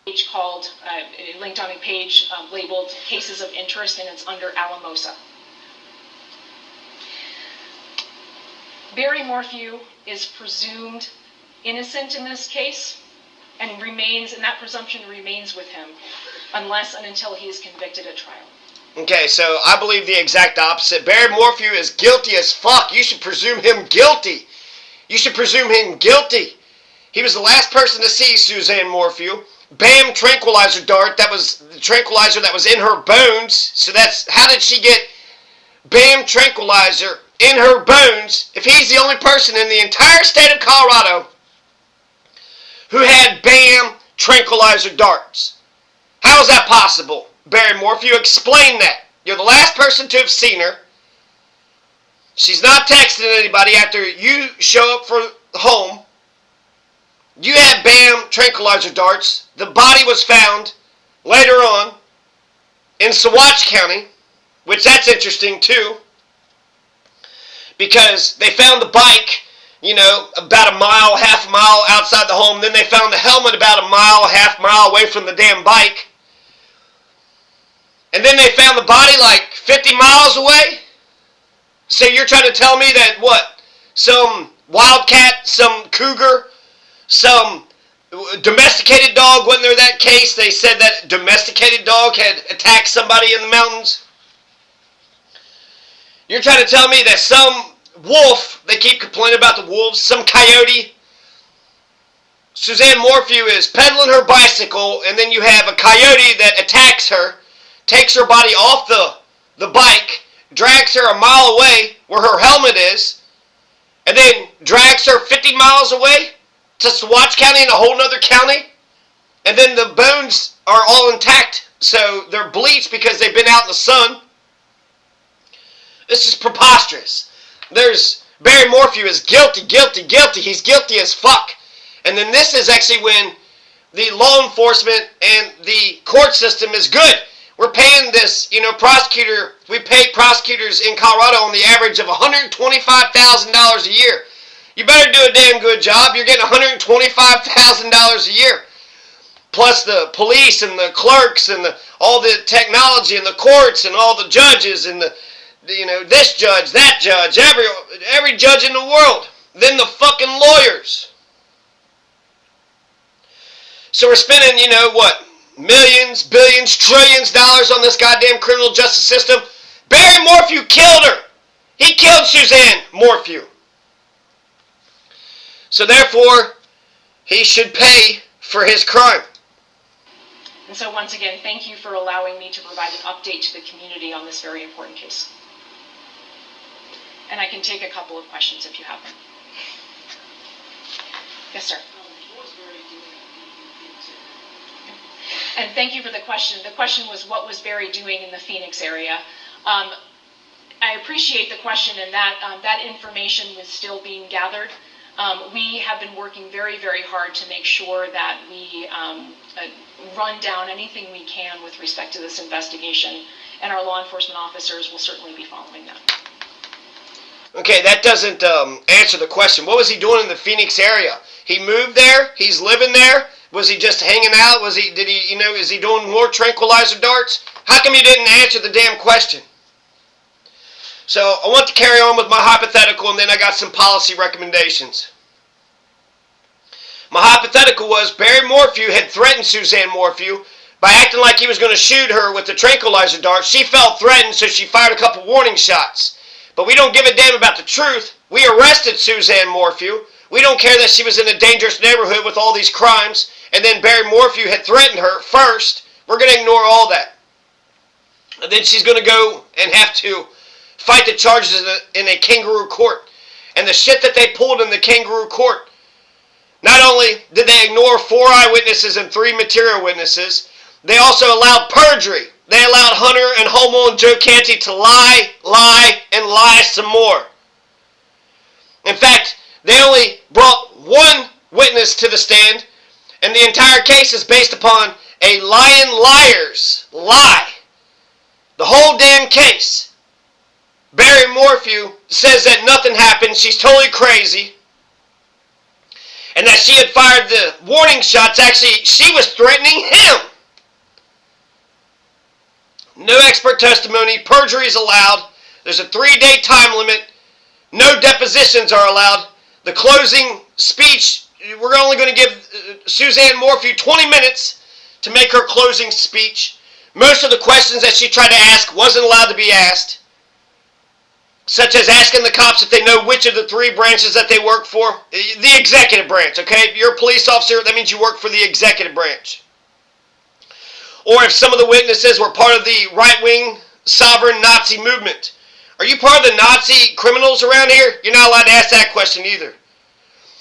page called, linked on a page labeled Cases of Interest, and it's under Alamosa. Barry Morphew is presumed innocent in this case, and that presumption remains with him unless and until he is convicted at trial. Okay, so I believe the exact opposite. Barry Morphew is guilty as fuck. You should presume him guilty. You should presume him guilty. He was the last person to see Suzanne Morphew. Bam tranquilizer dart. That was the tranquilizer that was in her bones. So how did she get Bam tranquilizer in her bones if he's the only person in the entire state of Colorado who had Bam tranquilizer darts? How is that possible? Barry Morphew, explain that. You're the last person to have seen her. She's not texting anybody after you show up for home. You had Bam tranquilizer darts. The body was found later on in Saguache County, which that's interesting too, because they found the bike, about a mile, half a mile outside the home. Then they found the helmet about a mile, half mile away from the damn bike. And then they found the body like 50 miles away? So you're trying to tell me that what? Some wildcat, some cougar, some domesticated dog, wasn't there that case? They said that domesticated dog had attacked somebody in the mountains? You're trying to tell me that some wolf, they keep complaining about the wolves, some coyote. Suzanne Morphew is pedaling her bicycle, and then you have a coyote that attacks her, takes her body off the bike, drags her a mile away where her helmet is, and then drags her 50 miles away to Saguache County in a whole nother county, and then the bones are all intact, so they're bleached because they've been out in the sun. This is preposterous. Barry Morphew is guilty, guilty, guilty. He's guilty as fuck. And then this is actually when the law enforcement and the court system is good. We're paying this, we pay prosecutors in Colorado on the average of $125,000 a year. You better do a damn good job. You're getting $125,000 a year. Plus the police and the clerks and all the technology and the courts and all the judges and this judge, that judge, every judge in the world. Then the fucking lawyers. So we're spending, millions, billions, trillions of dollars on this goddamn criminal justice system. Barry Morphew killed her. He killed Suzanne Morphew. So therefore, he should pay for his crime. And so once again, thank you for allowing me to provide an update to the community on this very important case. And I can take a couple of questions if you have them. Yes, sir. And thank you for the question. The question was, what was Barry doing in the Phoenix area? I appreciate the question, and that information is still being gathered. We have been working very, very hard to make sure that we run down anything we can with respect to this investigation, and our law enforcement officers will certainly be following that. Okay, that doesn't answer the question. What was he doing in the Phoenix area? He moved there? He's living there? Was he just hanging out? Is he doing more tranquilizer darts? How come you didn't answer the damn question? So I want to carry on with my hypothetical, and then I got some policy recommendations. My hypothetical was Barry Morphew had threatened Suzanne Morphew by acting like he was going to shoot her with the tranquilizer dart. She felt threatened, so she fired a couple warning shots. But we don't give a damn about the truth. We arrested Suzanne Morphew. We don't care that she was in a dangerous neighborhood with all these crimes, and then Barry Morphew had threatened her first. We're going to ignore all that. And then she's going to go and have to fight the charges in a kangaroo court. And the shit that they pulled in the kangaroo court, not only did they ignore 4 eyewitnesses and 3 material witnesses, they also allowed perjury. They allowed Hunter and Homo and Joe Canty to lie, and lie some more. In fact, they only brought 1 witness to the stand, and the entire case is based upon a lying liar's lie. The whole damn case. Barry Morphew says that nothing happened. She's totally crazy. and that she had fired the warning shots. Actually, she was threatening him. No expert testimony. Perjury is allowed. There's a 3-day time limit. No depositions are allowed. The closing speech, we're only going to give Suzanne Morphew 20 minutes to make her closing speech. Most of the questions that she tried to ask wasn't allowed to be asked, such as asking the cops if they know which of the 3 branches that they work for. The executive branch, okay? If you're a police officer, that means you work for the executive branch. Or if some of the witnesses were part of the right-wing sovereign Nazi movement. Are you part of the Nazi criminals around here? You're not allowed to ask that question either.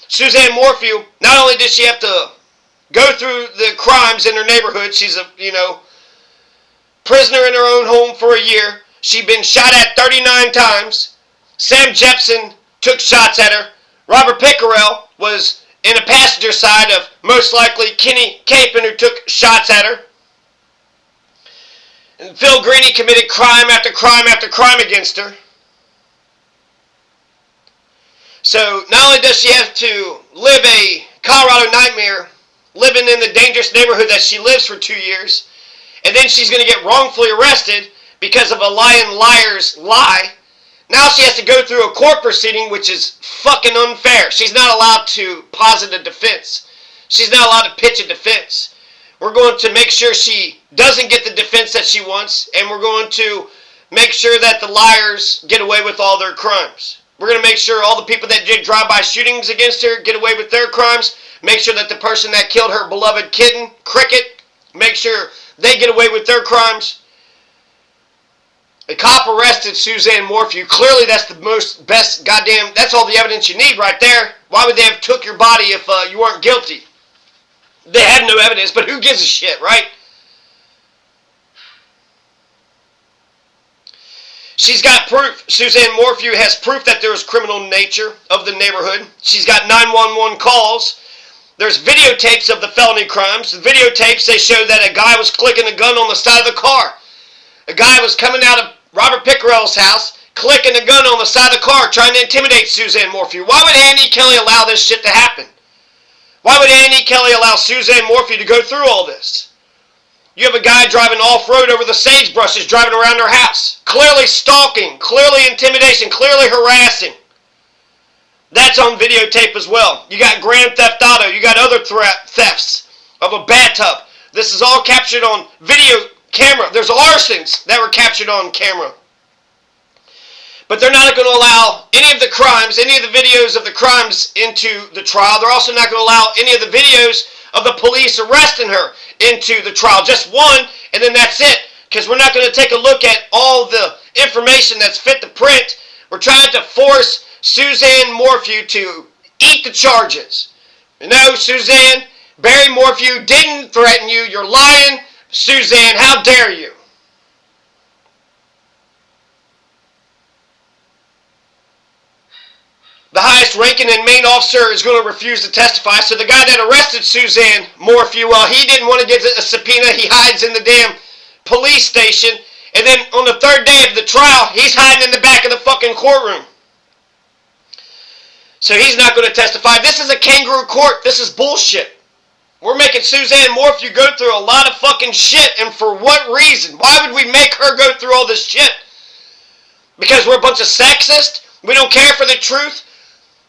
Suzanne Morphew, not only did she have to go through the crimes in her neighborhood, she's a, prisoner in her own home for a year. She'd been shot at 39 times. Sam Jepson took shots at her. Robert Pickerel was in a passenger side of, most likely, Kenny Capon, who took shots at her. And Phil Greeny committed crime after crime after crime against her. So not only does she have to live a Colorado nightmare, living in the dangerous neighborhood that she lives for 2 years, and then she's going to get wrongfully arrested because of a lying liar's lie. Now she has to go through a court proceeding, which is fucking unfair. She's not allowed to posit a defense. She's not allowed to pitch a defense. We're going to make sure she doesn't get the defense that she wants, and we're going to make sure that the liars get away with all their crimes. We're going to make sure all the people that did drive-by shootings against her get away with their crimes. Make sure that the person that killed her beloved kitten, Cricket, make sure they get away with their crimes. A cop arrested Suzanne Morphew. Clearly that's the best goddamn, that's all the evidence you need right there. Why would they have took your body if you weren't guilty? They have no evidence, but who gives a shit, right? She's got proof. Suzanne Morphew has proof that there was criminal nature of the neighborhood. She's got 911 calls. There's videotapes of the felony crimes. The videotapes, they show that a guy was clicking a gun on the side of the car. A guy was coming out of Robert Pickerel's house, clicking a gun on the side of the car, trying to intimidate Suzanne Morphew. Why would Andy Kelly allow this shit to happen? Why would Andy Kelly allow Suzanne Morphew to go through all this? You have a guy driving off-road over the sagebrushes, driving around her house. Clearly stalking, clearly intimidation, clearly harassing. That's on videotape as well. You got Grand Theft Auto. You got other thefts of a bathtub. This is all captured on video camera. There's arsons that were captured on camera. But they're not going to allow any of the crimes, any of the videos of the crimes into the trial. They're also not going to allow any of the videos of the police arresting her into the trial. Just one, and then that's it. Because we're not going to take a look at all the information that's fit to print. We're trying to force Suzanne Morphew to eat the charges. No, Suzanne, Barry Morphew didn't threaten you. You're lying. Suzanne, how dare you? The highest ranking and main officer is going to refuse to testify. So the guy that arrested Suzanne Morphew, well, he didn't want to get a subpoena. He hides in the damn police station. And then on the 3rd day of the trial, he's hiding in the back of the fucking courtroom. So he's not going to testify. This is a kangaroo court. This is bullshit. We're making Suzanne Morphew go through a lot of fucking shit. And for what reason? Why would we make her go through all this shit? Because we're a bunch of sexists? We don't care for the truth?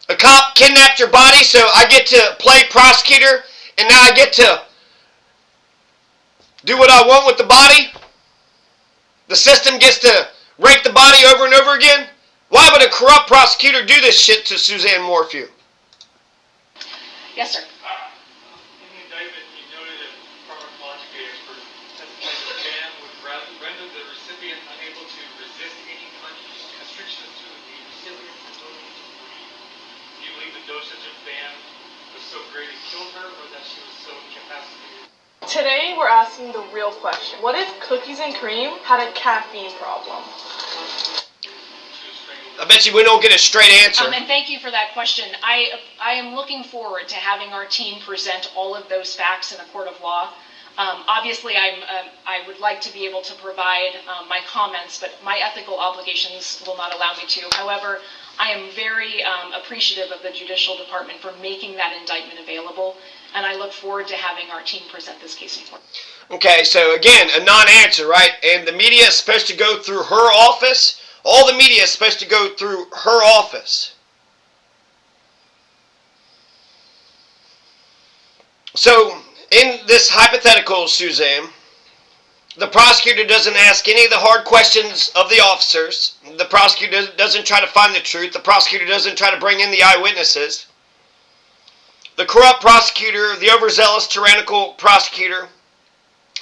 A cop kidnapped your body, so I get to play prosecutor, and now I get to do what I want with the body? The system gets to rape the body over and over again? Why would a corrupt prosecutor do this shit to Suzanne Morphew? Yes, sir. In the indictment, you noted that pharmacology expert testified that the ban would render the recipient unable to resist any constrictions to the recipient's ability to breathe. Do you believe the dosage of ban was so great it killed her, or that she was so incapacitated? Today we're asking the real question. What if cookies and cream had a caffeine problem? I bet you we don't get a straight answer. And thank you for that question. I am looking forward to having our team present all of those facts in a court of law. Obviously, I would like to be able to provide my comments, but my ethical obligations will not allow me to. However, I am very appreciative of the Judicial Department for making that indictment available, and I look forward to having our team present this case in court. Okay, so again, a non-answer, right? And the media is supposed to go through her office. All the media is supposed to go through her office. So, in this hypothetical, Suzanne, the prosecutor doesn't ask any of the hard questions of the officers. The prosecutor doesn't try to find the truth. The prosecutor doesn't try to bring in the eyewitnesses. The corrupt prosecutor, the overzealous, tyrannical prosecutor,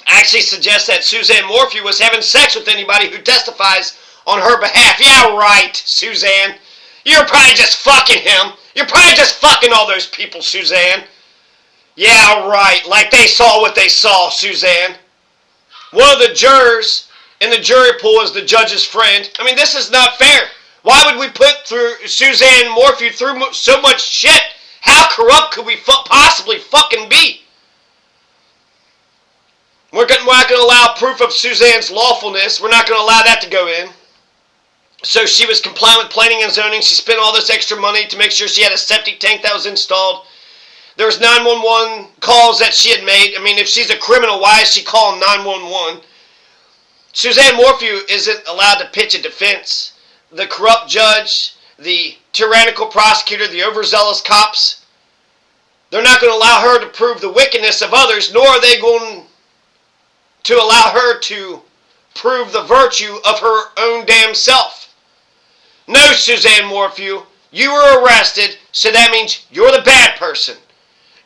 actually suggests that Suzanne Morphew was having sex with anybody who testifies on her behalf. Yeah, right, Suzanne. You're probably just fucking him. You're probably just fucking all those people, Suzanne. Yeah, right. Like they saw what they saw, Suzanne. One of the jurors in the jury pool is the judge's friend. I mean, this is not fair. Why would we put through Suzanne Morphew through so much shit? How corrupt could we possibly fucking be? We're not going to allow proof of Suzanne's lawfulness. We're not going to allow that to go in. So she was compliant with planning and zoning. She spent all this extra money to make sure she had a septic tank that was installed. There was 911 calls that she had made. I mean, if she's a criminal, why is she calling 911? Suzanne Morphew isn't allowed to pitch a defense. The corrupt judge, the tyrannical prosecutor, the overzealous cops, they're not going to allow her to prove the wickedness of others, nor are they going to allow her to prove the virtue of her own damn self. No, Suzanne Morphew, you were arrested, so that means you're the bad person.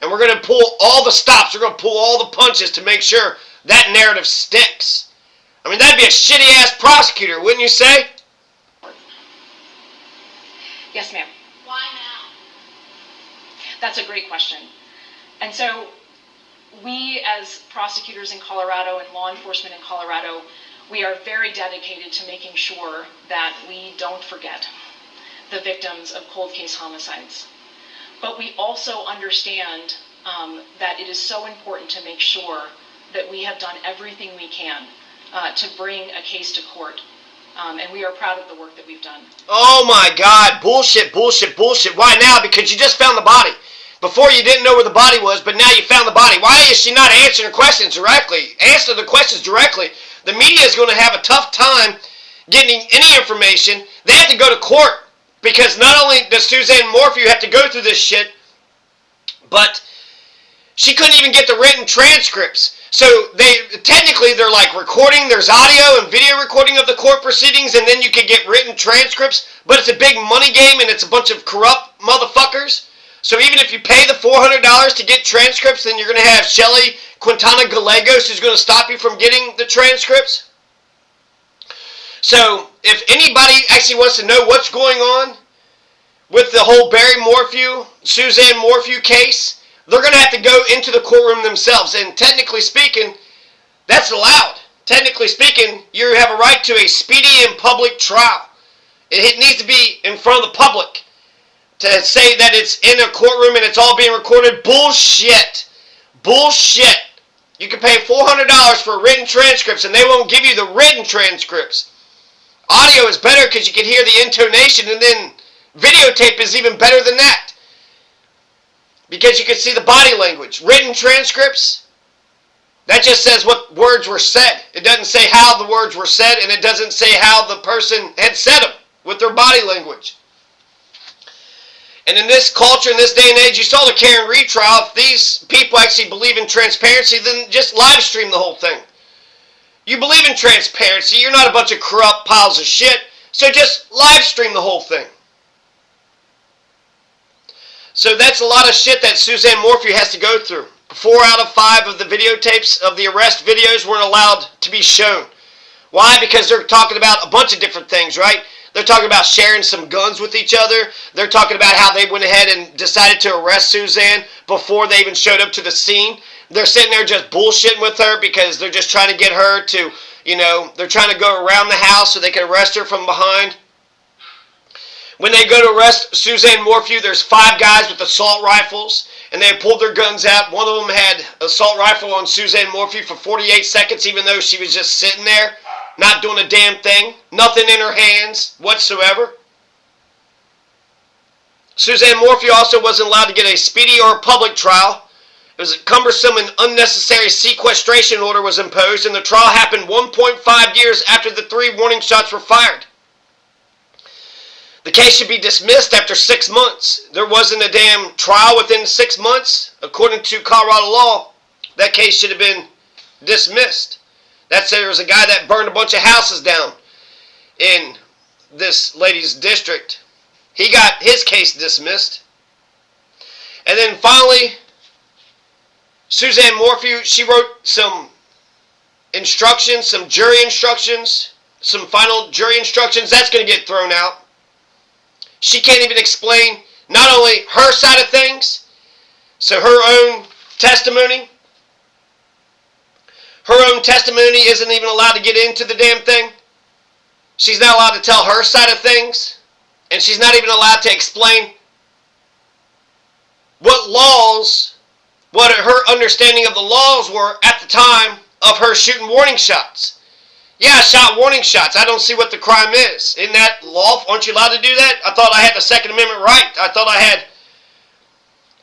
And we're going to pull all the stops, we're going to pull all the punches to make sure that narrative sticks. I mean, that'd be a shitty-ass prosecutor, wouldn't you say? Yes, ma'am. Why now? That's a great question. And so we, as prosecutors in Colorado and law enforcement in Colorado, we are very dedicated to making sure that we don't forget the victims of cold case homicides. But we also understand that it is so important to make sure that we have done everything we can to bring a case to court. And we are proud of the work that we've done. Oh my God, bullshit, bullshit, bullshit. Why now? Because you just found the body. Before you didn't know where the body was, but now you found the body. Why is she not answering her questions directly? Answer the questions directly. The media is going to have a tough time getting any information. They have to go to court. Because not only does Suzanne Morphew have to go through this shit, but she couldn't even get the written transcripts. So technically they're like recording, there's audio and video recording of the court proceedings, and then you can get written transcripts, but it's a big money game and it's a bunch of corrupt motherfuckers. So even if you pay the $400 to get transcripts, then you're going to have Shelly Quintana Gallegos who's going to stop you from getting the transcripts. So if anybody actually wants to know what's going on with the whole Barry Morphew, Suzanne Morphew case, they're going to have to go into the courtroom themselves. And technically speaking, that's allowed. Technically speaking, you have a right to a speedy and public trial. It needs to be in front of the public. To say that it's in a courtroom and it's all being recorded, bullshit. Bullshit. You can pay $400 for written transcripts and they won't give you the written transcripts. Audio is better because you can hear the intonation, and then videotape is even better than that. Because you can see the body language. Written transcripts, that just says what words were said. It doesn't say how the words were said, and it doesn't say how the person had said them with their body language. And in this culture, in this day and age, you saw the Karen Reed trial. If these people actually believe in transparency, then just live stream the whole thing. You believe in transparency. You're not a bunch of corrupt piles of shit. So just live stream the whole thing. So that's a lot of shit that Suzanne Morphew has to go through. 4 out of 5 of the videotapes of the arrest videos weren't allowed to be shown. Why? Because they're talking about a bunch of different things, right? They're talking about sharing some guns with each other. They're talking about how they went ahead and decided to arrest Suzanne before they even showed up to the scene. They're sitting there just bullshitting with her because they're just trying to get her to, they're trying to go around the house so they can arrest her from behind. When they go to arrest Suzanne Morphew, there's 5 guys with assault rifles, and they pulled their guns out. One of them had an assault rifle on Suzanne Morphew for 48 seconds, even though she was just sitting there, not doing a damn thing, nothing in her hands whatsoever. Suzanne Morphew also wasn't allowed to get a speedy or public trial. It was a cumbersome and unnecessary sequestration order was imposed, and the trial happened 1.5 years after the 3 warning shots were fired. The case should be dismissed after 6 months. There wasn't a damn trial within 6 months. According to Colorado law, that case should have been dismissed. That's there was a guy that burned a bunch of houses down in this lady's district. He got his case dismissed. And then finally, Suzanne Morphew, she wrote some instructions, some jury instructions, some final jury instructions. That's going to get thrown out. She can't even explain not only her side of things, so her own testimony isn't even allowed to get into the damn thing. She's not allowed to tell her side of things, and she's not even allowed to explain what her understanding of the laws were at the time of her shooting warning shots. Yeah, I shot warning shots. I don't see what the crime is. Isn't that law? Aren't you allowed to do that? I thought I had the Second Amendment right. I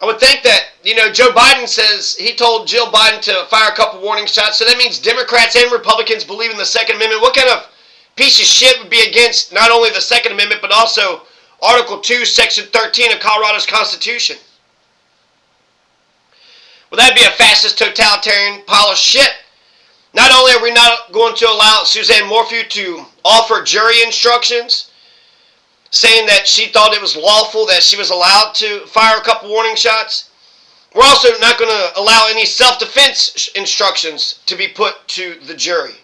would think that, Joe Biden says he told Jill Biden to fire a couple warning shots, so that means Democrats and Republicans believe in the Second Amendment. What kind of piece of shit would be against not only the Second Amendment, but also Article 2, Section 13 of Colorado's Constitution? Well, that'd be a fascist, totalitarian pile of shit. Not only are we not going to allow Suzanne Morphew to offer jury instructions, saying that she thought it was lawful that she was allowed to fire a couple warning shots, we're also not going to allow any self-defense instructions to be put to the jury.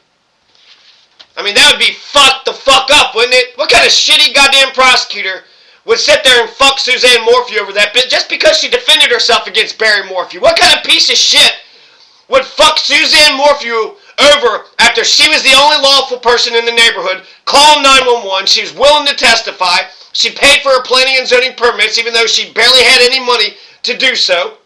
I mean, that would be fucked the fuck up, wouldn't it? What kind of shitty goddamn prosecutor would sit there and fuck Suzanne Morphew over that bit just because she defended herself against Barry Morphew? What kind of piece of shit would fuck Suzanne Morphew over after she was the only lawful person in the neighborhood, called 911, she was willing to testify, she paid for her planning and zoning permits even though she barely had any money to do so.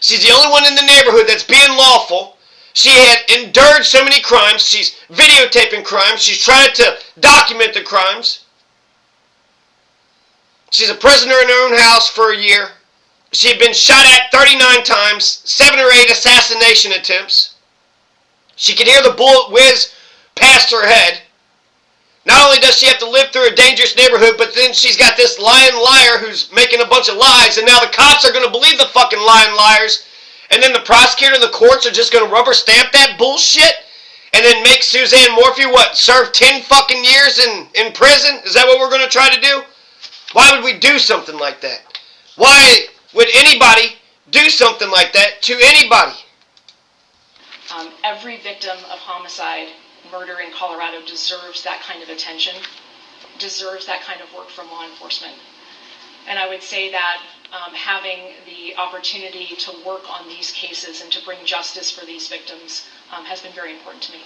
She's the only one in the neighborhood that's being lawful. She had endured so many crimes. She's videotaping crimes. She's trying to document the crimes. She's a prisoner in her own house for a year. She had been shot at 39 times, 7 or 8 assassination attempts. She could hear the bullet whiz past her head. Not only does she have to live through a dangerous neighborhood, but then she's got this lying liar who's making a bunch of lies, and now the cops are going to believe the fucking lying liars, and then the prosecutor and the courts are just going to rubber stamp that bullshit, and then make Suzanne Morphew, serve 10 fucking years in prison? Is that what we're going to try to do? Why would we do something like that? Why would anybody do something like that to anybody? Every victim of homicide, murder in Colorado deserves that kind of attention, deserves that kind of work from law enforcement. And I would say that having the opportunity to work on these cases and to bring justice for these victims has been very important to me.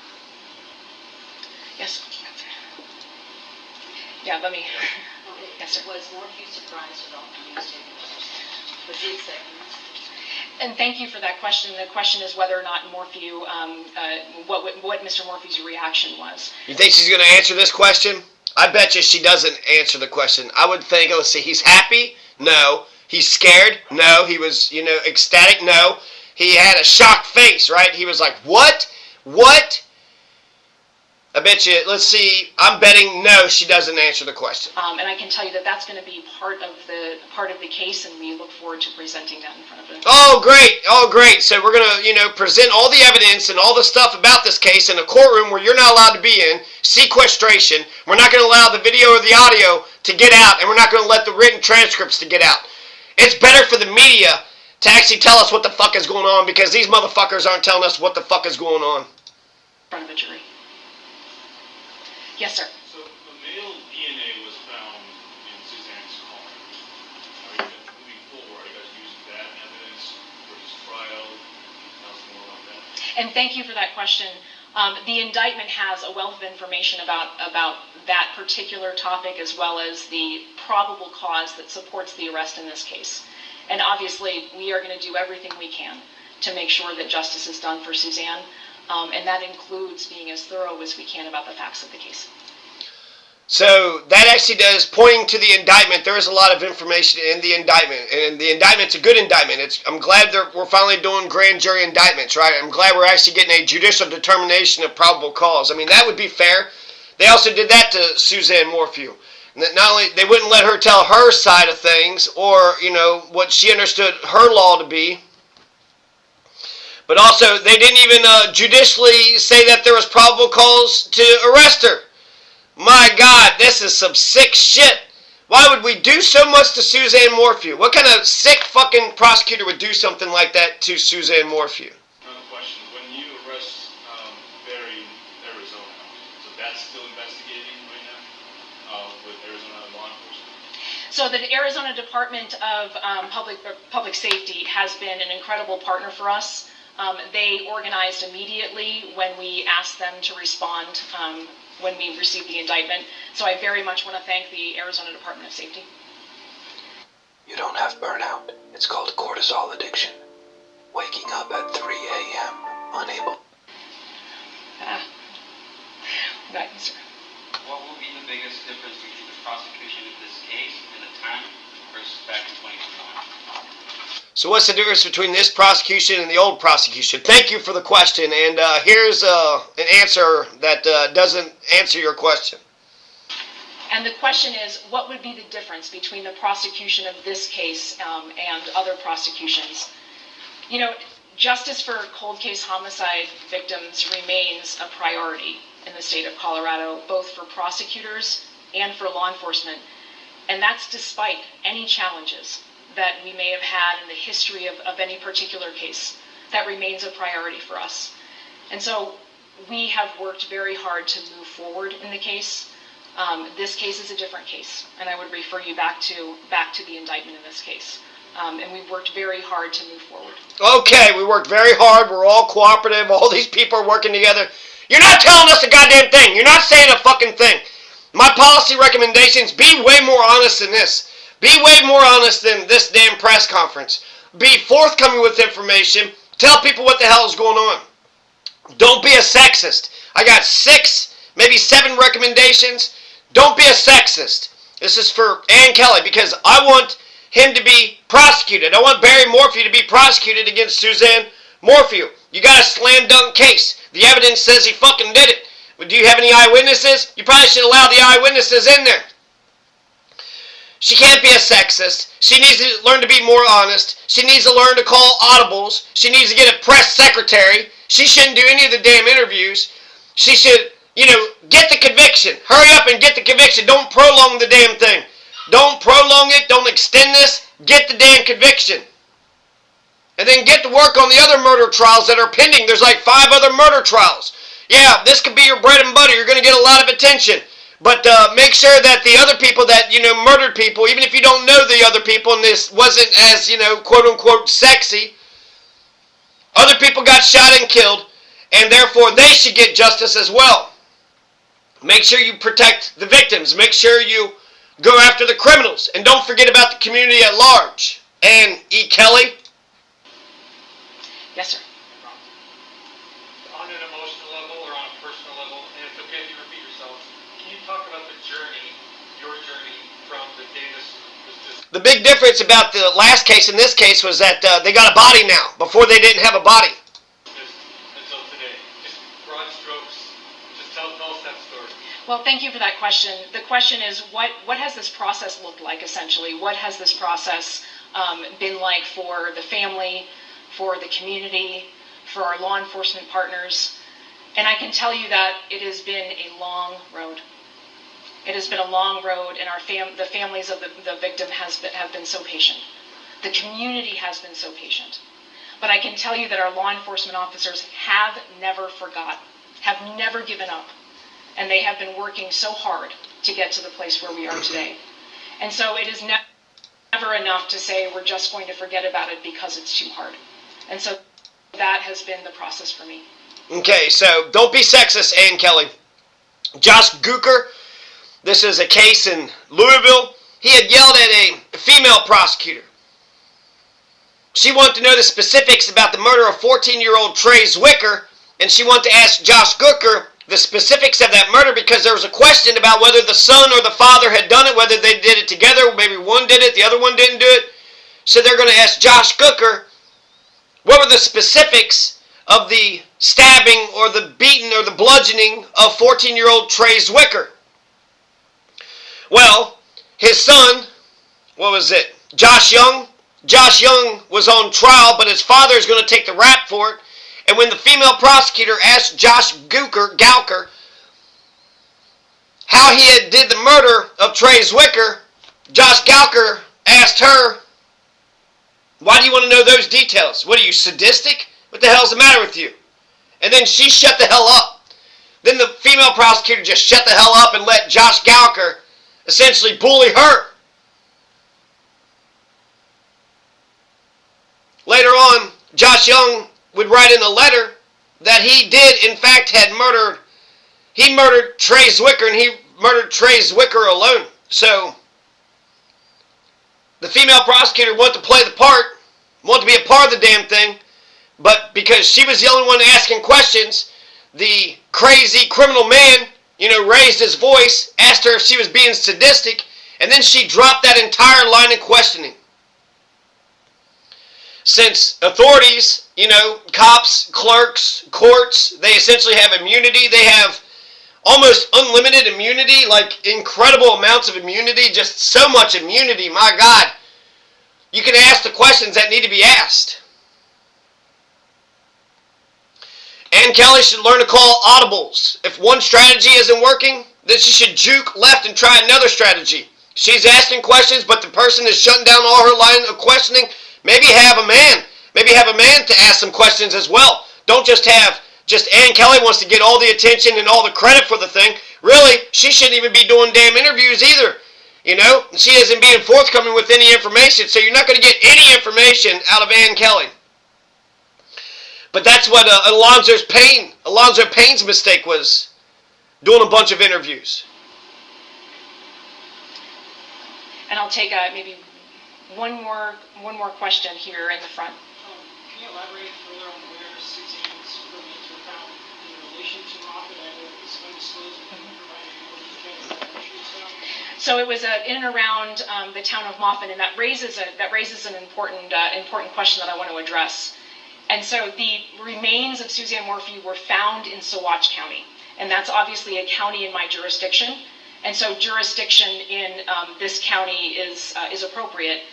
Yes? Yeah, let me... Yes, sir. Was Morphew surprised at all when you stated was he expecting this? And thank you for that question. The question is whether or not Morphew, what Mr. Morphew's reaction was. You think she's going to answer this question? I bet you she doesn't answer the question. I would think, let's see, he's happy? No. He's scared? No. He was, ecstatic? No. He had a shocked face, right? He was like, what? What? I bet you, let's see, I'm betting no, she doesn't answer the question. And I can tell you that that's going to be part of the case, and we look forward to presenting that in front of them. Oh, great. So we're going to, present all the evidence and all the stuff about this case in a courtroom where you're not allowed to be in, sequestration. We're not going to allow the video or the audio to get out, and we're not going to let the written transcripts to get out. It's better for the media to actually tell us what the fuck is going on, because these motherfuckers aren't telling us what the fuck is going on. In front of a jury. Yes, sir. So the male DNA was found in Suzanne's car. Are you guys moving forward? Are you guys using that evidence for this trial? Tell us more about that. And thank you for that question. The indictment has a wealth of information about that particular topic, as well as the probable cause that supports the arrest in this case. And obviously, we are going to do everything we can to make sure that justice is done for Suzanne. And that includes being as thorough as we can about the facts of the case. So that actually does, pointing to the indictment, there is a lot of information in the indictment, and the indictment's a good indictment. I'm glad we're finally doing grand jury indictments, right? I'm glad we're actually getting a judicial determination of probable cause. I mean, that would be fair. They also did that to Suzanne Morphew. Not only, they wouldn't let her tell her side of things, or, what she understood her law to be, but also they didn't even judicially say that there was probable cause to arrest her. My God, this is some sick shit. Why would we do so much to Suzanne Morphew? What kind of sick fucking prosecutor would do something like that to Suzanne Morphew? Another question. When you arrest Barry in Arizona, so that's still investigating right now with Arizona law enforcement? So the Arizona Department of Public Safety has been an incredible partner for us. They organized immediately when we asked them to respond when we received the indictment. So I very much want to thank the Arizona Department of Safety. You don't have burnout. It's called cortisol addiction. Waking up at 3 a.m. unable. Right, sir. What will be the biggest difference between the prosecution of this case and the time versus back in 2021? So what's the difference between this prosecution and the old prosecution? Thank you for the question, and here's an answer that doesn't answer your question. And the question is, what would be the difference between the prosecution of this case and other prosecutions? Justice for cold case homicide victims remains a priority in the state of Colorado, both for prosecutors and for law enforcement. And that's despite any challenges that we may have had in the history of any particular case. That remains a priority for us. And so we have worked very hard to move forward in the case. This case is a different case, and I would refer you back to the indictment in this case. And we've worked very hard to move forward. Okay, we worked very hard. We're all cooperative. All these people are working together. You're not telling us a goddamn thing. You're not saying a fucking thing. My policy recommendations, be way more honest than this. Be way more honest than this damn press conference. Be forthcoming with information. Tell people what the hell is going on. Don't be a sexist. I got 6, maybe 7 recommendations. Don't be a sexist. This is for Ann Kelly, because I want him to be prosecuted. I want Barry Morphew to be prosecuted against Suzanne Morphew. You got a slam dunk case. The evidence says he fucking did it. But do you have any eyewitnesses? You probably should allow the eyewitnesses in there. She can't be a sexist. She needs to learn to be more honest. She needs to learn to call audibles. She needs to get a press secretary. She shouldn't do any of the damn interviews. She should, get the conviction. Hurry up and get the conviction. Don't prolong the damn thing. Don't prolong it. Don't extend this. Get the damn conviction. And then get to work on the other murder trials that are pending. There's like 5 other murder trials. Yeah, this could be your bread and butter. You're going to get a lot of attention. But make sure that the other people that, murdered people, even if you don't know the other people and this wasn't as, quote-unquote sexy, other people got shot and killed, and therefore they should get justice as well. Make sure you protect the victims. Make sure you go after the criminals. And don't forget about the community at large. And E. Kelly? Yes, sir. On an emotional level or on a personal level, and it's okay if you repeat yourself, can you talk about the journey, your journey from the day this was just... The big difference about the last case and this case was that they got a body now. Before they didn't have a body. until today? Just broad strokes. Just tell us that story. Well, thank you for that question. The question is, what has this process looked like, essentially? What has this process been like for the family, for the community, for our law enforcement partners? And I can tell you that it has been a long road. It has been a long road, and the families of the victim have been so patient. The community has been so patient. But I can tell you that our law enforcement officers have never forgot, have never given up. And they have been working so hard to get to the place where we are today. And so it is never enough to say we're just going to forget about it because it's too hard. And so that has been the process for me. Okay, so don't be sexist, Ann Kelly. Josh Gooker, this is a case in Louisville. He had yelled at a female prosecutor. She wanted to know the specifics about the murder of 14-year-old Trey Zwicker, and she wanted to ask Josh Gooker the specifics of that murder because there was a question about whether the son or the father had done it, whether they did it together, maybe one did it, the other one didn't do it. So they're going to ask Josh Gooker, what were the specifics of the stabbing or the beating or the bludgeoning of 14-year-old Trey Zwicker? Well, his son, what was it, Josh Young? Josh Young was on trial, but his father is going to take the rap for it. And when the female prosecutor asked Josh Gowker how he had did the murder of Trey Zwicker, Josh Gowker asked her, why do you want to know those details? What are you, sadistic? What the hell's the matter with you? And then she shut the hell up. Then the female prosecutor just shut the hell up and let Josh Gowker essentially bully her. Later on, Josh Young would write in a letter that he did, in fact, he murdered Trey Zwicker, and he murdered Trey Zwicker alone. So, the female prosecutor wanted to play the part, wanted to be a part of the damn thing, but because she was the only one asking questions, the crazy criminal man, raised his voice, asked her if she was being sadistic, and then she dropped that entire line of questioning. Since authorities, cops, clerks, courts, they essentially have immunity. They have almost unlimited immunity, like incredible amounts of immunity, just so much immunity, my God. You can ask the questions that need to be asked. Ann Kelly should learn to call audibles. If one strategy isn't working, then she should juke left and try another strategy. She's asking questions, but the person is shutting down all her line of questioning. Maybe have a man. Maybe have a man to ask some questions as well. Don't just have Ann Kelly wants to get all the attention and all the credit for the thing. Really, she shouldn't even be doing damn interviews either. She isn't being forthcoming with any information, so you're not going to get any information out of Ann Kelly. But that's what Alonzo Payne's mistake was, doing a bunch of interviews. And I'll take maybe one more question here in the front. Can you elaborate further on where Suzanne's remains were found in relation to Morphew? I know it was undisclosed and provided more details. So it was in and around the town of Moffett, and that raises an important question that I want to address. And so the remains of Suzanne Morphew were found in Saguache County, and that's obviously a county in my jurisdiction. And so jurisdiction in this county is appropriate.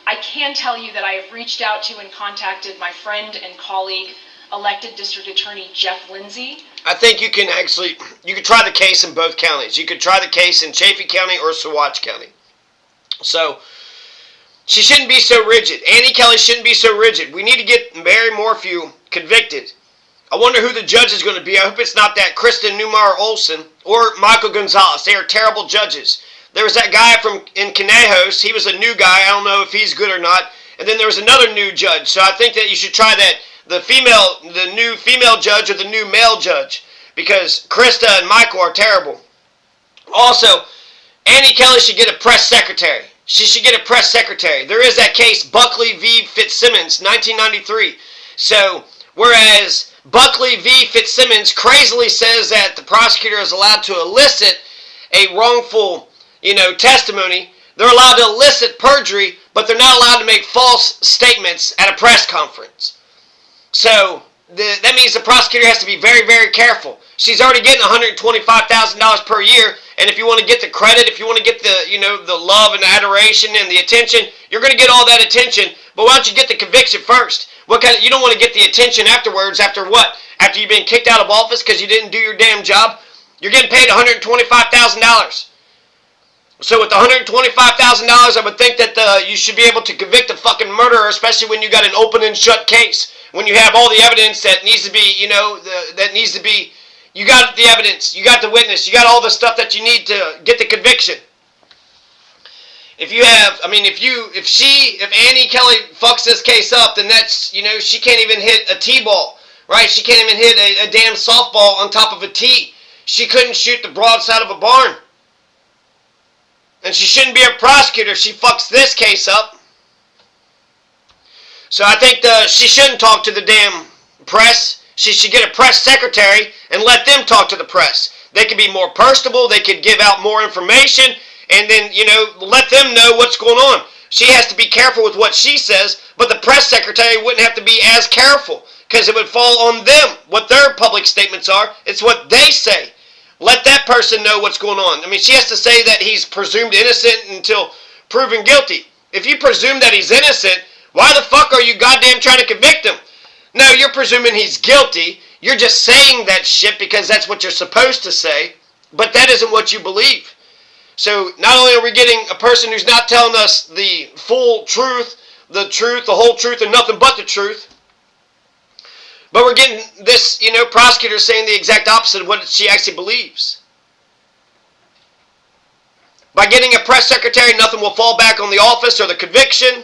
I can tell you that I have reached out to and contacted my friend and colleague, elected District Attorney Jeff Lindsay. I think you can try the case in both counties. You could try the case in Chaffee County or Saguache County. So, she shouldn't be so rigid. Annie Kelly shouldn't be so rigid. We need to get Mary Morphew convicted. I wonder who the judge is going to be. I hope it's not that Kristen Newmeyer Olson or Michael Gonzalez. They are terrible judges. There was that guy in Conejos. He was a new guy. I don't know if he's good or not. And then there was another new judge. So I think that you should try that, the new female judge or the new male judge. Because Krista and Michael are terrible. Also, Annie Kelly should get a press secretary. She should get a press secretary. There is that case, Buckley v. Fitzsimmons, 1993. So, whereas Buckley v. Fitzsimmons crazily says that the prosecutor is allowed to elicit a wrongful, testimony, they're allowed to elicit perjury, but they're not allowed to make false statements at a press conference. So, that means the prosecutor has to be very, very careful. She's already getting $125,000 per year, and if you want to get the credit, if you want to get the love and the adoration and the attention, you're going to get all that attention, but why don't you get the conviction first? You don't want to get the attention afterwards, after what? After you've been kicked out of office because you didn't do your damn job? You're getting paid $125,000. So with the $125,000, I would think that you should be able to convict a fucking murderer, especially when you got an open and shut case. When you have all the evidence that needs to be, you got the evidence, you got the witness, you got all the stuff that you need to get the conviction. If Annie Kelly fucks this case up, then that's, she can't even hit a T-ball, right? She can't even hit a damn softball on top of a tee. She couldn't shoot the broadside of a barn. And she shouldn't be a prosecutor if she fucks this case up. So I think she shouldn't talk to the damn press. She should get a press secretary and let them talk to the press. They could be more personable. They could give out more information, and then, let them know what's going on. She has to be careful with what she says, but the press secretary wouldn't have to be as careful because it would fall on them what their public statements are. It's what they say. Let that person know what's going on. I mean, she has to say that he's presumed innocent until proven guilty. If you presume that he's innocent, why the fuck are you goddamn trying to convict him? No, you're presuming he's guilty. You're just saying that shit because that's what you're supposed to say, but that isn't what you believe. So not only are we getting a person who's not telling us the full truth, the whole truth, and nothing but the truth, but we're getting this, prosecutor saying the exact opposite of what she actually believes. By getting a press secretary, nothing will fall back on the office or the conviction.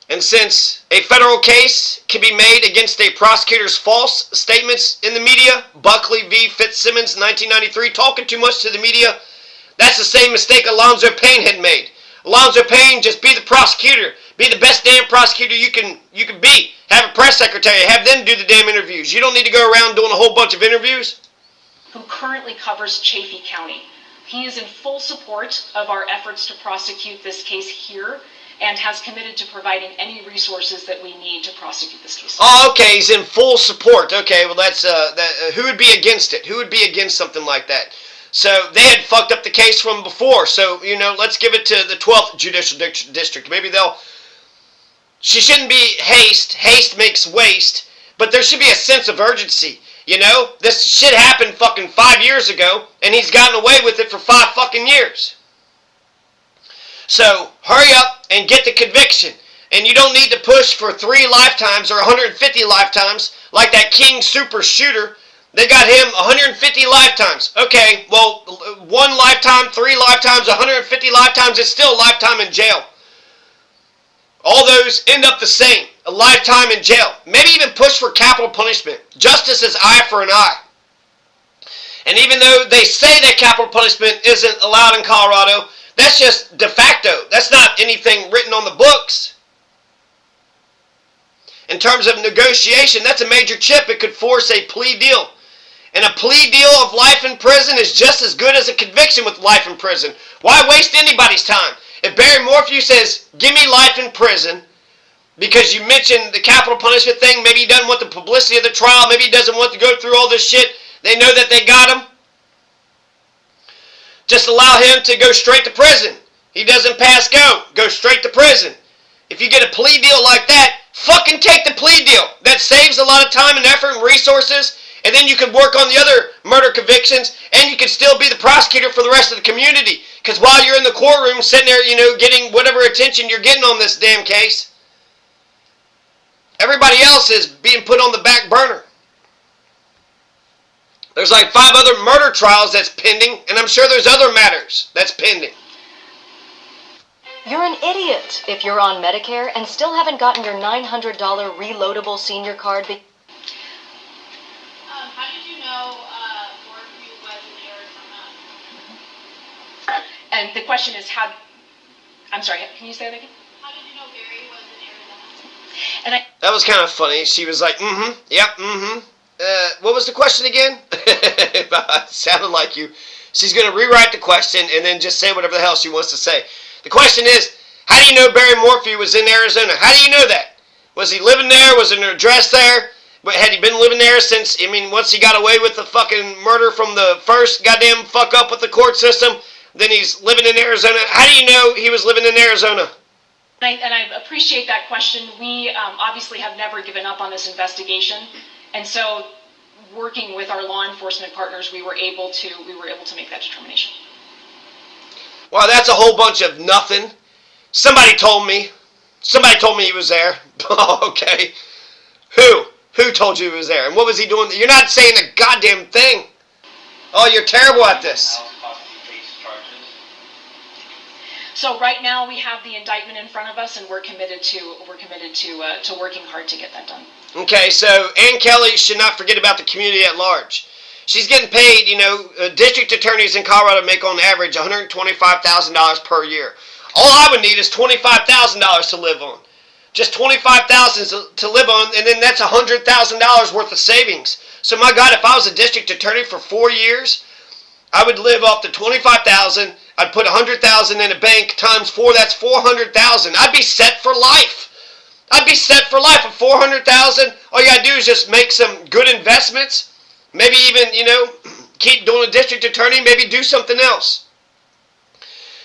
And since a federal case can be made against a prosecutor's false statements in the media, Buckley v. Fitzsimmons, 1993, talking too much to the media, that's the same mistake Alonzo Payne had made. Alonzo Payne, just be the prosecutor. Be the best damn prosecutor you can be. Have a press secretary. Have them do the damn interviews. You don't need to go around doing a whole bunch of interviews. Who currently covers Chaffee County. He is in full support of our efforts to prosecute this case here and has committed to providing any resources that we need to prosecute this case. Oh, okay, he's in full support. Okay, well that's who would be against it? Who would be against something like that? So they had fucked up the case from before. So let's give it to the 12th Judicial District. Maybe they'll. She shouldn't be haste. Haste makes waste. But there should be a sense of urgency. This shit happened fucking 5 years ago, and he's gotten away with it for 5 fucking years. So, hurry up and get the conviction. And you don't need to push for 3 lifetimes or 150 lifetimes like that King super shooter. They got him 150 lifetimes. Okay, well, 1 lifetime, 3 lifetimes, 150 lifetimes, it's still a lifetime in jail. All those end up the same. A lifetime in jail. Maybe even push for capital punishment. Justice is eye for an eye. And even though they say that capital punishment isn't allowed in Colorado, that's just de facto. That's not anything written on the books. In terms of negotiation, that's a major chip. It could force a plea deal. And a plea deal of life in prison is just as good as a conviction with life in prison. Why waste anybody's time? If Barry Morphew says, give me life in prison, because you mentioned the capital punishment thing, maybe he doesn't want the publicity of the trial, maybe he doesn't want to go through all this shit, they know that they got him, just allow him to go straight to prison. He doesn't pass go. Go straight to prison. If you get a plea deal like that, fucking take the plea deal. That saves a lot of time and effort and resources, and then you can work on the other murder convictions, and you can still be the prosecutor for the rest of the community. Because while you're in the courtroom, sitting there, getting whatever attention you're getting on this damn case, everybody else is being put on the back burner. There's like 5 other murder trials that's pending, and I'm sure there's other matters that's pending. You're an idiot if you're on Medicare and still haven't gotten your $900 reloadable senior card. How did you know Morphew was in Arizona? And the question is I'm sorry, can you say that again? How did you know Barry was in Arizona? And That was kind of funny. She was like, yep, what was the question again? It sounded like you. She's going to rewrite the question and then just say whatever the hell she wants to say. The question is, how do you know Barry Morphew was in Arizona? How do you know that? Was he living there? Was there an address there? But had he been living there since, once he got away with the fucking murder from the first goddamn fuck up with the court system, then he's living in Arizona? How do you know he was living in Arizona? And I appreciate that question. We obviously have never given up on this investigation. And so, working with our law enforcement partners, we were able to make that determination. Well, that's a whole bunch of nothing. Somebody told me he was there. Okay. Who told you he was there? And what was he doing? You're not saying a goddamn thing. Oh, you're terrible at this. So right now we have the indictment in front of us, and we're committed to working hard to get that done. Okay, so Ann Kelly should not forget about the community at large. She's getting paid, district attorneys in Colorado make on average $125,000 per year. All I would need is $25,000 to live on. Just $25,000 to live on, and then that's $100,000 worth of savings. So my God, if I was a district attorney for 4 years, I would live off the $25,000. I'd put $100,000 in a bank times 4. That's $400,000. I'd be set for life. I'd be set for life with $400,000. All you gotta do is just make some good investments. Maybe even, keep doing a district attorney. Maybe do something else.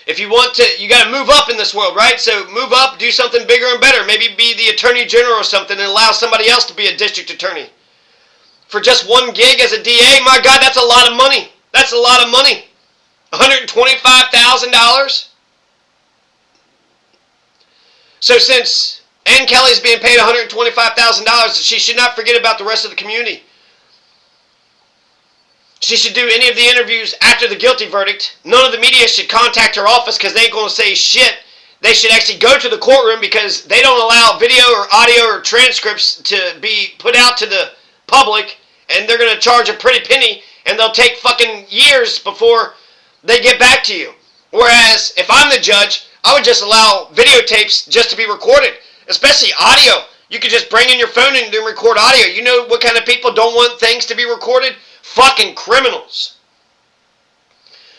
If you want to, you got to move up in this world, right? So move up, do something bigger and better. Maybe be the attorney general or something and allow somebody else to be a district attorney. For just one gig as a DA, my God, that's a lot of money. That's a lot of money. $125,000. So since Ann Kelly's being paid $125,000, she should not forget about the rest of the community. She should do any of the interviews after the guilty verdict. None of the media should contact her office because they ain't going to say shit. They should actually go to the courtroom because they don't allow video or audio or transcripts to be put out to the public, and they're going to charge a pretty penny, and they'll take fucking years before they get back to you. Whereas, if I'm the judge, I would just allow videotapes just to be recorded, especially audio. You could just bring in your phone and then record audio. You know what kind of people don't want things to be recorded? Fucking criminals.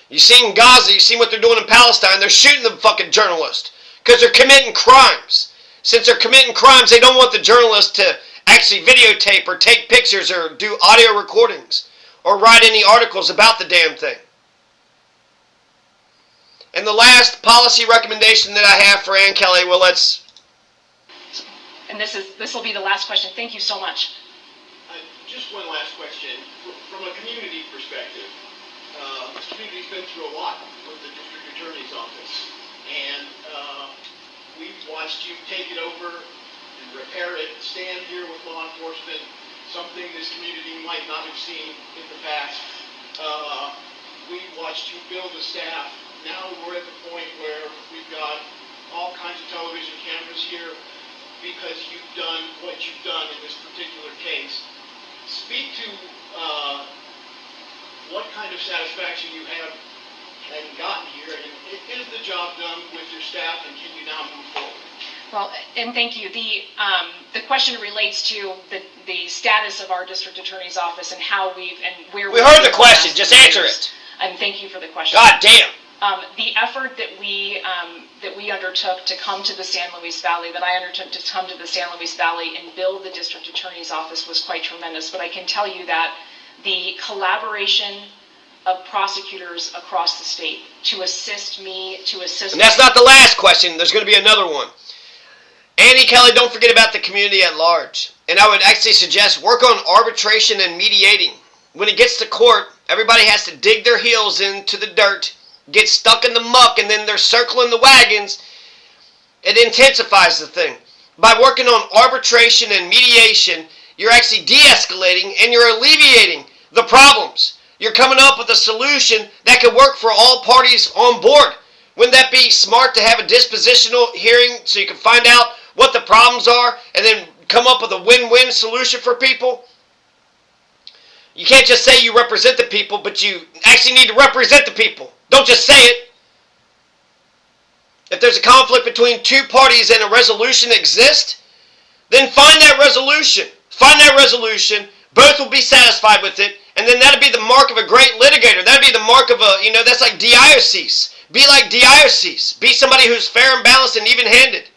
You seen Gaza, you seen what they're doing in Palestine. They're shooting the fucking journalists because they're committing crimes. Since they're committing crimes, they don't want the journalists to actually videotape or take pictures or do audio recordings or write any articles about the damn thing. And the last policy recommendation that I have for Ann Kelly, and this will be the last question. Thank you so much. Just one last question. From a community perspective, this community's been through a lot with the district attorney's office, and we've watched you take it over and repair it, stand here with law enforcement, something this community might not have seen in the past. We watched you build a staff. Now we're at the point where we've got all kinds of television cameras here because you've done what you've done in this particular case. Speak to what kind of satisfaction you have having gotten here, and is the job done with your staff, and can you now move forward? Well, and thank you. The question relates to the status of our district attorney's office and how we heard the question. Just answer it. And thank you for the question. God damn. The effort that we undertook to come to the San Luis Valley, that I undertook to come to the San Luis Valley and build the district attorney's office was quite tremendous. But I can tell you that the collaboration of prosecutors across the state to assist me, And that's not the last question. There's going to be another one. Annie Kelly, don't forget about the community at large. And I would actually suggest work on arbitration and mediating. When it gets to court, everybody has to dig their heels into the dirt, get stuck in the muck, and then they're circling the wagons. It intensifies the thing. By working on arbitration and mediation, you're actually de-escalating and you're alleviating the problems. You're coming up with a solution that could work for all parties on board. Wouldn't that be smart to have a dispositional hearing so you can find out what the problems are and then come up with a win-win solution for people? You can't just say you represent the people, but you actually need to represent the people. Don't just say it. If there's a conflict between two parties and a resolution exists, then find that resolution. Find that resolution. Both will be satisfied with it. And then that'll be the mark of a great litigator. That'll be the mark of that's like diocese. Be like diocese. Be somebody who's fair and balanced and even-handed.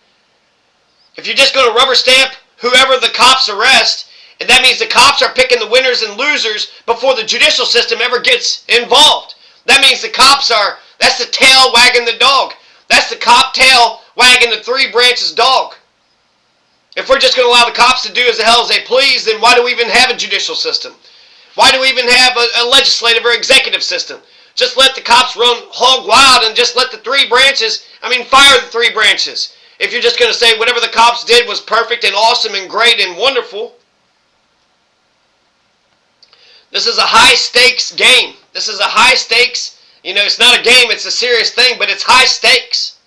If you're just going to rubber stamp whoever the cops arrest, and that means the cops are picking the winners and losers before the judicial system ever gets involved. That means the cops that's the tail wagging the dog. That's the cop tail wagging the three branches dog. If we're just going to allow the cops to do as the hell as they please, then why do we even have a judicial system? Why do we even have a legislative or executive system? Just let the cops run hog wild and just let the three branches, fire the three branches. If you're just going to say whatever the cops did was perfect and awesome and great and wonderful. This is a high stakes game. This is a high stakes, it's not a game, it's a serious thing, but it's high stakes.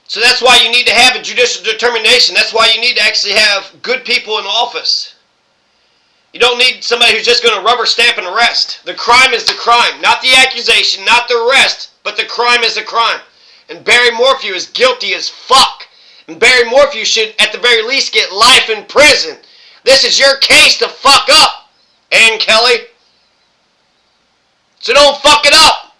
So that's why you need to have a judicial determination. That's why you need to actually have good people in office. You don't need somebody who's just going to rubber stamp an arrest. The crime is the crime. Not the accusation, not the arrest, but the crime is the crime. And Barry Morphew is guilty as fuck. And Barry Morphew should, at the very least, get life in prison. This is your case to fuck up, Ann Kelly. So don't fuck it up.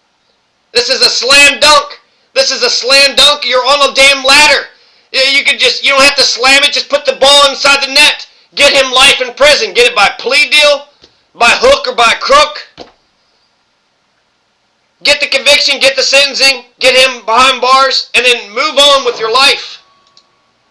This is a slam dunk. This is a slam dunk. You're on a damn ladder. You don't have to slam it. Just put the ball inside the net. Get him life in prison. Get it by plea deal, by hook or by crook. Get the conviction, get the sentencing, get him behind bars, and then move on with your life.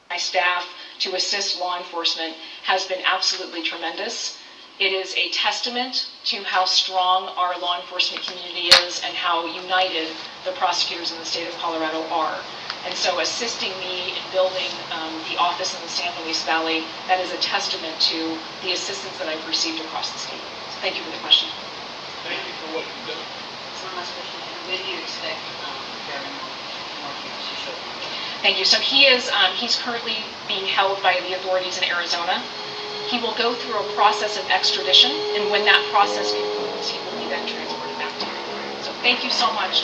My staff to assist law enforcement has been absolutely tremendous. It is a testament to how strong our law enforcement community is and how united the prosecutors in the state of Colorado are. And so assisting me in building the office in the San Luis Valley, that is a testament to the assistance that I've received across the state. So thank you for the question. Thank you for what you've done. One last question. When do you expect Barry Morphew to show up? Thank you. So he's currently being held by the authorities in Arizona. He will go through a process of extradition, and when that process concludes, he will be then transported back to Colorado. So thank you so much.